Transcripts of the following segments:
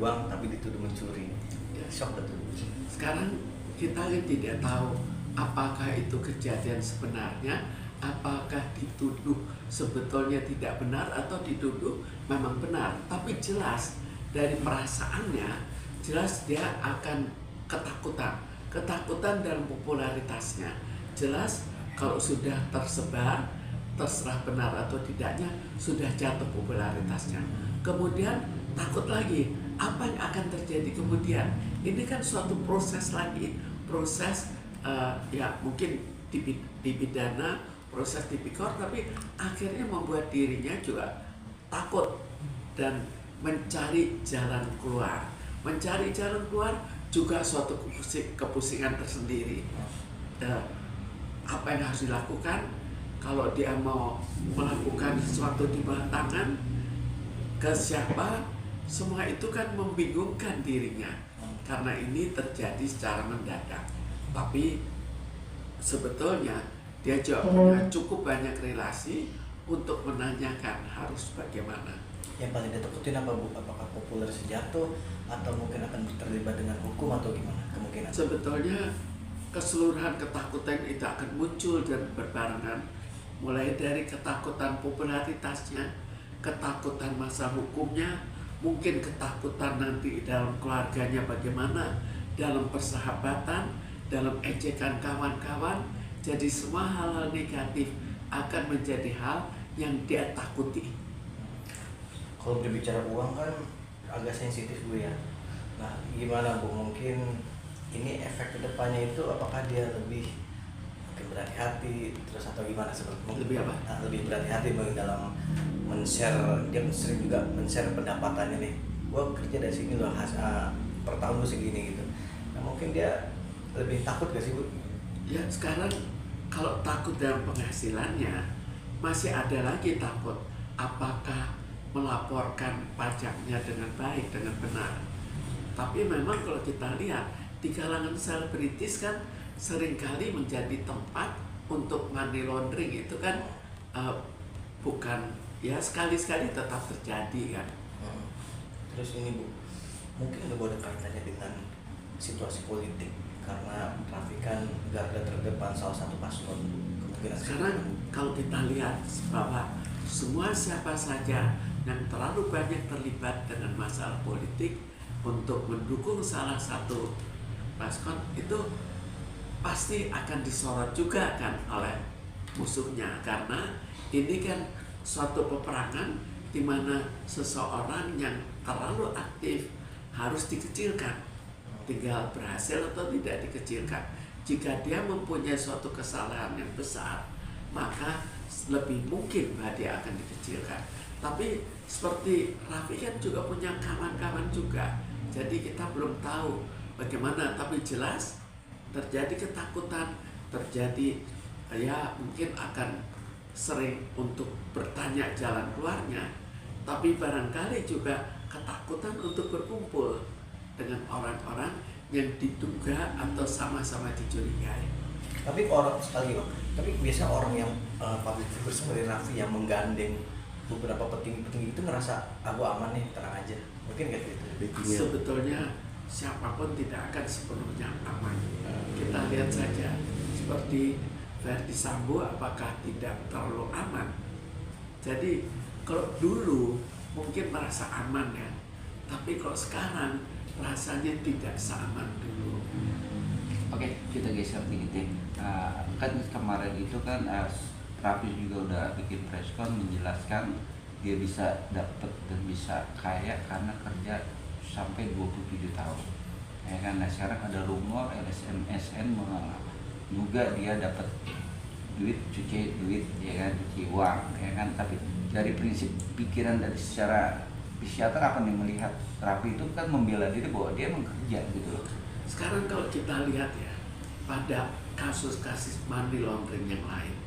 uang tapi dituduh mencuri. Ya. Shock betul. Sekarang kita kan tidak tahu apakah itu kejadian sebenarnya, apakah dituduh sebetulnya tidak benar atau dituduh memang benar. Tapi jelas dari perasaannya, jelas dia akan ketakutan dalam popularitasnya. Jelas kalau sudah tersebar, terserah benar atau tidaknya, sudah jatuh popularitasnya. Kemudian takut lagi, apa yang akan terjadi kemudian? Ini kan suatu proses lagi, proses ya mungkin dipidana, proses tipikor, tapi akhirnya membuat dirinya juga takut dan mencari jalan keluar. Mencari jalan keluar juga suatu kepusingan tersendiri. Apa yang harus dilakukan? Kalau dia mau melakukan sesuatu di bawah tangan, ke siapa? Semua itu kan membingungkan dirinya. Karena ini terjadi secara mendadak. Tapi sebetulnya dia juga punya cukup banyak relasi untuk menanyakan harus bagaimana. Yang paling ditakutin apa Bu? Apakah populer sejatuh atau mungkin akan terlibat dengan hukum atau gimana kemungkinan? Sebetulnya keseluruhan ketakutan itu akan muncul dan berbarengan. Mulai dari ketakutan popularitasnya, ketakutan masa hukumnya, mungkin ketakutan nanti dalam keluarganya bagaimana, dalam persahabatan, dalam ejekan kawan-kawan. Jadi semua hal-hal negatif akan menjadi hal yang dia takuti. Kalau berbicara uang kan agak sensitif Bu ya. Nah gimana Bu, mungkin ini efek kedepannya itu apakah dia lebih mungkin berhati-hati terus atau gimana sebetulnya? Lebih apa? Nah, lebih berhati-hati mungkin dalam men-share, dia sering juga men-share pendapatannya nih. Gua kerja dari sini loh, per tahun lu segini gitu. Nah mungkin dia lebih takut gak sih Bu? Ya sekarang kalau takut dalam penghasilannya, masih ada lagi takut apakah melaporkan pajaknya dengan baik, dengan benar. Tapi memang kalau kita lihat di kalangan selebritis kan seringkali menjadi tempat untuk money laundering. Itu kan bukan, ya sekali-sekali tetap terjadi kan. Terus ini Bu, mungkin ada kaitannya dengan situasi politik karena Raffi kan garda terdepan salah satu paslon. Kemungkinan sekarang kalau kita lihat bahwa semua siapa saja yang terlalu banyak terlibat dengan masalah politik untuk mendukung salah satu paslon itu pasti akan disorot juga kan oleh musuhnya, karena ini kan suatu peperangan di mana seseorang yang terlalu aktif harus dikecilkan, tinggal berhasil atau tidak dikecilkan. Jika dia mempunyai suatu kesalahan yang besar, maka lebih mungkin bahwa dia akan dikecilkan. Tapi seperti Raffi kan juga punya kawan-kawan juga, jadi kita belum tahu bagaimana, tapi jelas terjadi ketakutan, terjadi ya mungkin akan sering untuk bertanya jalan keluarnya, tapi barangkali juga ketakutan untuk berkumpul dengan orang-orang yang diduga atau sama-sama dicurigai. Tapi orang sekali Bang, tapi biasa orang yang public figure seperti Raffi yang menggandeng beberapa petinggi itu ngerasa aku aman nih, tenang aja. Mungkin kayak gitu. Sebetulnya siapapun tidak akan sepenuhnya aman. Kita lihat saja seperti Verdi Sambo, apakah tidak terlalu aman? Jadi kalau dulu mungkin merasa aman ya, tapi kalau sekarang rasanya tidak seaman dulu. Oke, kita geser sedikit. Kan kemarin itu kan Raffi juga udah bikin preskon menjelaskan dia bisa dapat dan bisa kaya karena kerja sampai 27 tahun. Ya kan, nah sekarang ada rumor LSM SN juga dia dapat duit, cuci duit, ya kan, cuci uang, ya kan. Tapi dari prinsip pikiran dari secara psikiater apa nih melihat Raffi itu kan membela diri bahwa dia bekerja gitu loh. Sekarang kalau kita lihat ya pada kasus-kasus money laundering yang lain,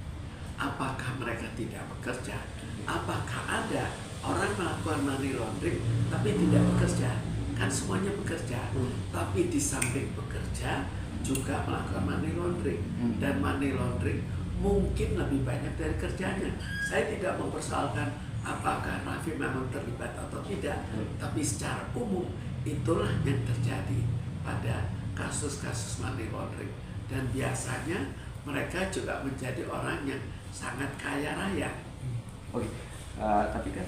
apakah mereka tidak bekerja? Apakah ada orang melakukan money laundering tapi tidak bekerja? Kan semuanya bekerja, tapi di samping bekerja juga melakukan money laundering. Dan money laundering mungkin lebih banyak dari kerjanya. Saya tidak mempersoalkan apakah Raffi memang terlibat atau tidak, tapi secara umum itulah yang terjadi pada kasus-kasus money laundering. Dan biasanya mereka juga menjadi orang yang sangat kaya raya. Oke, tapi kan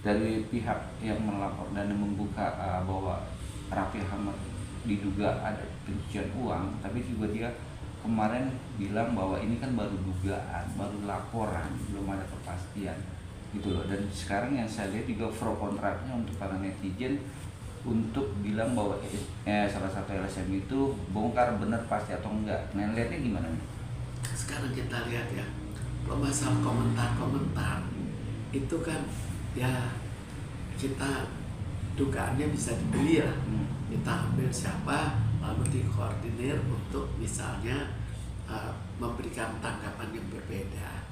dari pihak yang melapor dan membuka bahwa Raffi Ahmad diduga ada pencucian uang, tapi juga dia kemarin bilang bahwa ini kan baru dugaan, baru laporan, belum ada kepastian gitu loh. Dan sekarang yang saya lihat juga pro kontraknya untuk para netizen untuk bilang bahwa salah satu LSM itu bongkar bener pasti atau enggak. Nah, lihatnya gimana nih? Sekarang kita lihat ya, masalah komentar-komentar itu kan ya kita dugaannya bisa dibeli lah. Kita ambil siapa lalu dikoordinir untuk misalnya memberikan tanggapan yang berbeda.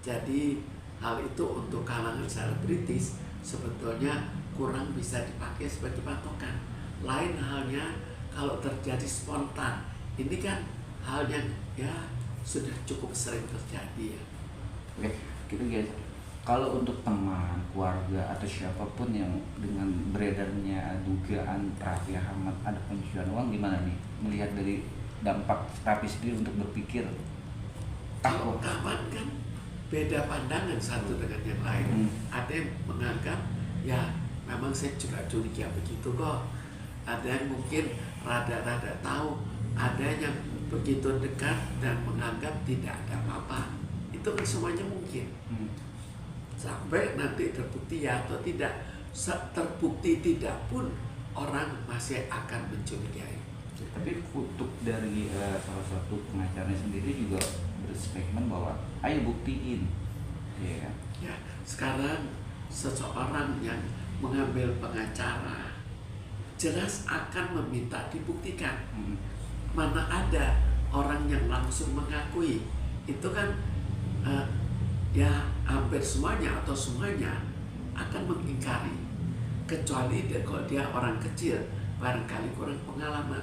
Jadi hal itu untuk kalangan selebritis sebetulnya kurang bisa dipakai sebagai patokan. Lain halnya kalau terjadi spontan, ini kan hal yang ya sudah cukup sering terjadi ya. Oke, gitu guys. Kalau untuk teman, keluarga atau siapapun yang dengan beredarnya dugaan Raffi Ahmad ada pencucian uang, gimana nih melihat dari dampak Raffi sendiri untuk berpikir? Kalau kawan kan beda pandangan satu dengan yang lain. Ada yang menganggap ya memang saya juga curiga begitu kok. Ada yang mungkin rada-rada tahu, ada yang begitu dekat dan menganggap tidak ada apa-apa. Itu kan semuanya mungkin. Sampai nanti terbukti ya atau tidak, terbukti tidak pun orang masih akan mencurigai. Tapi kutuk dari salah satu pengacaranya sendiri juga berstatement bahwa ayo buktiin, ya kan? Ya, sekarang seseorang yang mengambil pengacara jelas akan meminta dibuktikan. Mana ada orang yang langsung mengakui. Itu kan ya hampir semuanya atau semuanya akan mengingkari, kecuali kalau dia orang kecil barangkali kurang pengalaman.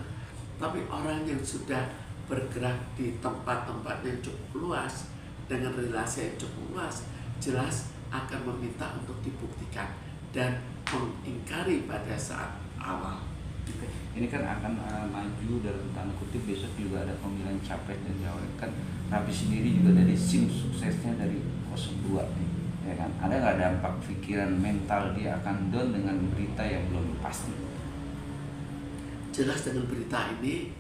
Tapi orang yang sudah bergerak di tempat-tempat yang cukup luas dengan relasi yang cukup luas jelas akan meminta untuk dibuktikan dan mengingkari pada saat awal. Ini kan akan maju dalam tanda kutip besok juga ada pemilihan capres dan cawapres kan. Raffi sendiri juga dari sim suksesnya dari 02 nih, ya kan. Ada nggak dampak pikiran mental dia akan down dengan berita yang belum pasti? Jelas dengan berita ini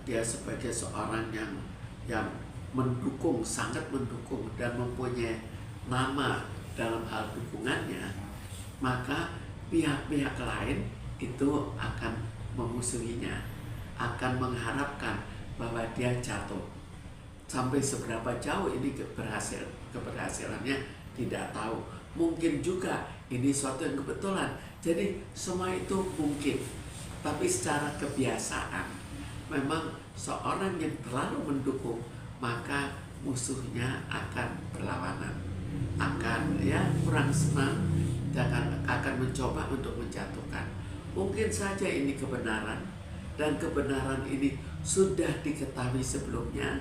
dia sebagai seorang yang mendukung, sangat mendukung dan mempunyai nama dalam hal dukungannya, maka pihak-pihak lain itu akan memusuhinya, akan mengharapkan bahwa dia jatuh. Sampai seberapa jauh ini keberhasilannya tidak tahu. Mungkin juga ini suatu yang kebetulan. Jadi semua itu mungkin. Tapi secara kebiasaan memang seorang yang terlalu mendukung maka musuhnya akan berlawanan, akan ya kurang senang dan akan mencoba untuk menjatuhkan. Mungkin saja ini kebenaran dan kebenaran ini sudah diketahui sebelumnya,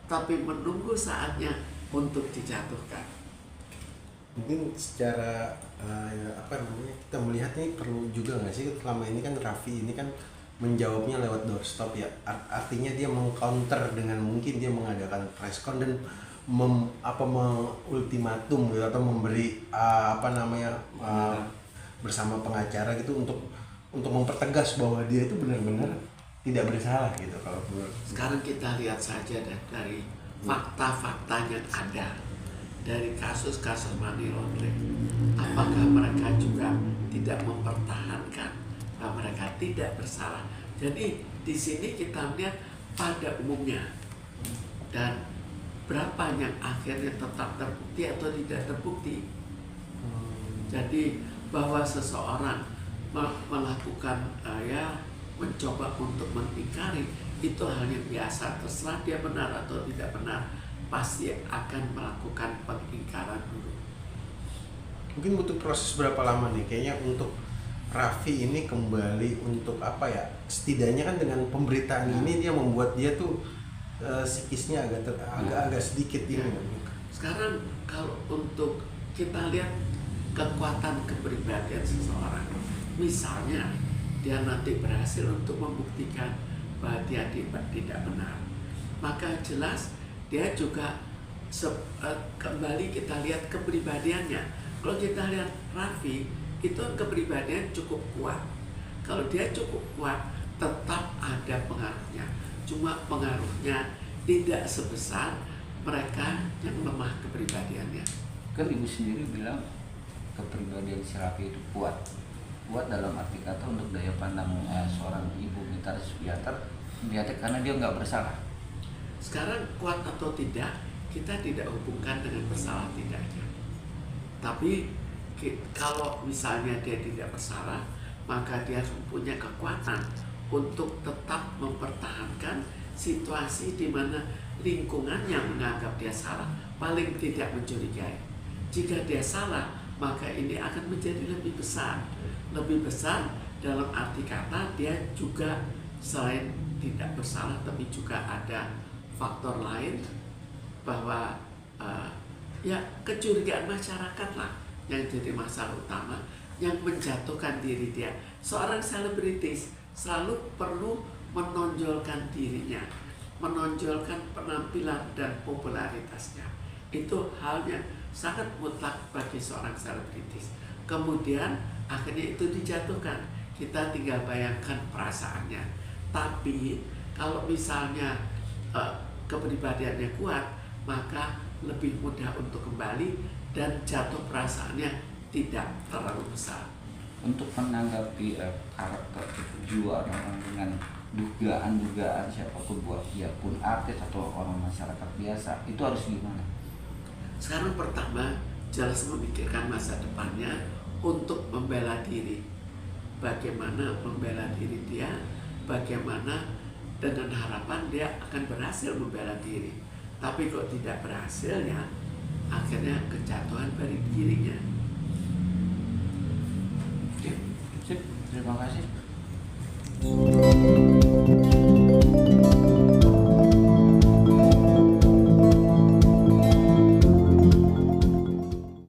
tapi menunggu saatnya untuk dijatuhkan. Mungkin secara kita melihat ini perlu juga nggak sih, selama ini kan Raffi ini kan menjawabnya lewat doorstop ya, artinya dia mengcounter dengan mungkin dia mengadakan preskon dan mengultimatum gitu, atau memberi bersama pengacara gitu untuk mempertegas bahwa dia itu benar-benar tidak bersalah gitu. Kalau sekarang kita lihat saja dari fakta-fakta yang ada dari kasus-kasus money laundering, apakah mereka juga tidak mempertahankan bahwa mereka tidak bersalah. Jadi di sini kita lihat pada umumnya dan berapa yang akhirnya tetap terbukti atau tidak terbukti. Jadi bahwa seseorang melakukan mencoba untuk mengingkari itu hal yang biasa, terserah dia benar atau tidak benar, pasti akan melakukan pengingkaran dulu. Mungkin butuh proses berapa lama nih kayaknya untuk Raffi ini kembali untuk setidaknya kan dengan pemberitaan ini dia membuat dia tuh psikisnya agak sedikit ini. Sekarang kalau untuk kita lihat kekuatan kepribadian seseorang, misalnya dia nanti berhasil untuk membuktikan bahwa dia tidak benar, maka jelas dia juga kembali kita lihat kepribadiannya. Kalau kita lihat Raffi itu kepribadian cukup kuat. Kalau dia cukup kuat, tetap ada pengaruhnya. Cuma pengaruhnya tidak sebesar mereka yang lemah kepribadiannya. Kan ibu sendiri bilang kepribadian si Raffi itu kuat dalam arti kata untuk daya pandang seorang ibu gitaris biater karena dia nggak bersalah. Sekarang kuat atau tidak kita tidak hubungkan dengan bersalah tidaknya, tapi kalau misalnya dia tidak bersalah, maka dia punya kekuatan untuk tetap mempertahankan situasi di mana lingkungan yang menganggap dia salah paling tidak mencurigai. Jika dia salah, maka ini akan menjadi lebih besar dalam arti kata dia juga selain tidak bersalah tapi juga ada faktor lain bahwa ya kecurigaan masyarakat lah yang jadi masalah utama yang menjatuhkan diri dia. Seorang selebritis selalu perlu menonjolkan dirinya, menonjolkan penampilan dan popularitasnya. Itu halnya sangat mutlak bagi seorang selebritis. Kemudian akhirnya itu dijatuhkan. Kita tinggal bayangkan perasaannya. Tapi kalau misalnya kepribadiannya kuat, maka lebih mudah untuk kembali dan jatuh perasaannya tidak terlalu besar. Untuk menanggapi karakter jiwa orang dengan dugaan siapapun, buat dia pun artis atau orang masyarakat biasa, itu harus gimana? Sekarang pertama jelas memikirkan masa depannya untuk membela diri. Bagaimana membela diri dia, bagaimana dengan harapan dia akan berhasil membela diri. Tapi kok tidak berhasil ya, akhirnya kejatuhan dari dirinya. Sip, terima kasih.